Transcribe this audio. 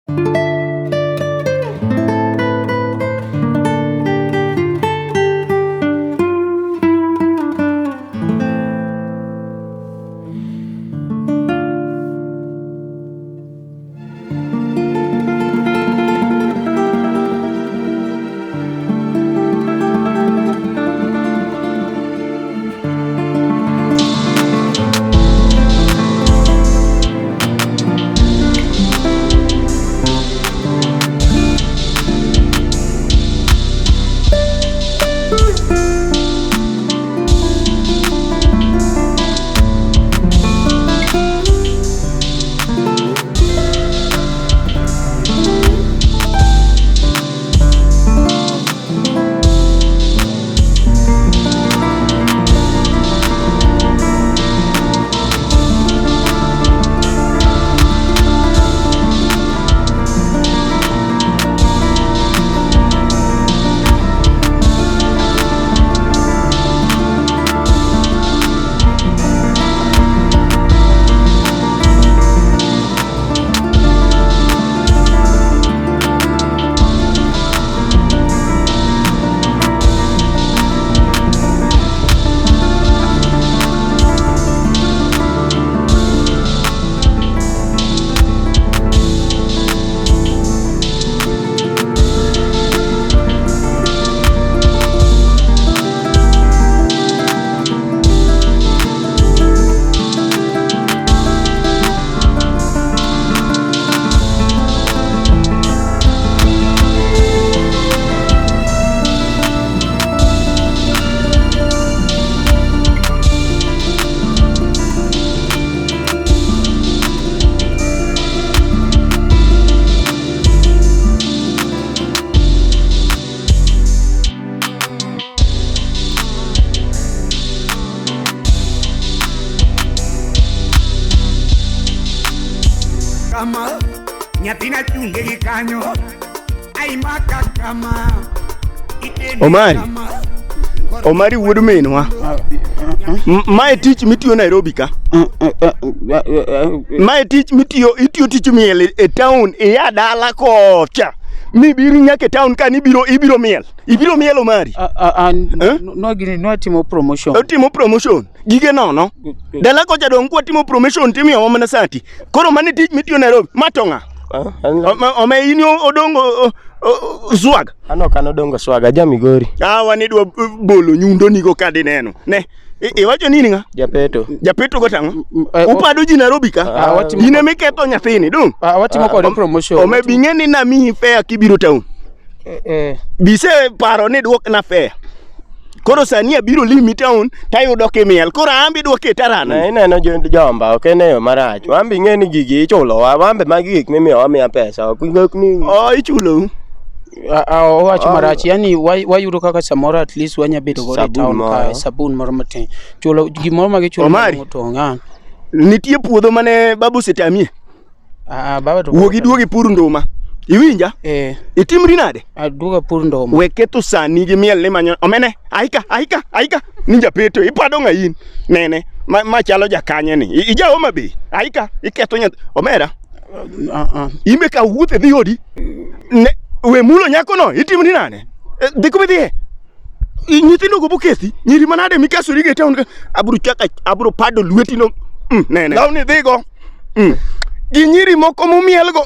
Kama nyatina chunge gikanyo ai maka kama Omari wuod minwa. Mae tich mitiyo Nairobi ka. Mae tich itiyo tich miel e town e dala kocha. Mibiri nyake town ka ibiro miel. Ibiro miel Omari. No gini no timo promotion. Timo promotion. Gige nono. Dala kocha dong kwa timo promotion timi wa mana sati. Koro mani tich mitiyo Nairobi. Matonga. Ome ini odongo swag. Ano kano dongo swag aja Migori. Wani dwa bolo nyundo nigo kadi neno. Ne. Iwacho nini nga? Japeto go tango. Upado ji Nairobi ka. Ine miketo nyathini dong. Watimo kode promotion. Ome bingeni na mi fair kibiro town. Bise paro ni duok na fair. Koro sani abiro limi town tayudo kimiel. Koro ambi duoke tarana. Ineno jomba ok ene yo marach. Ambi ngeni gigi ichulo. Ambe magi gik mimiyo wamiya pesa. Ichulo. Wacho marach yani wayudo kaka samoro at least wanya bedo go town ka sabun moro matin. Chulo gimoro magi chulo motonga. Nitie puodho mane babu setamie. Baba to. Wuogi duogi pur nduma. Iwinja? Itimri nade? Aduga pur ndoma. Weketo sani gi miel ne manyo. Omene, aika. Ninja peto ipado ngayin. Nene, machalo jakanye ni. Ija oma be. Aika, iketo nya. Omera. Ime ka wuothe dhi odi. Ne we mulo nyako no itimri nade? Diko bedhi. Nyithindo go bokesi. Nyiri manade mikasuri ge town abro pado lweti no. Nene. Lawni dhigo. Ginyiri moko mumiel go.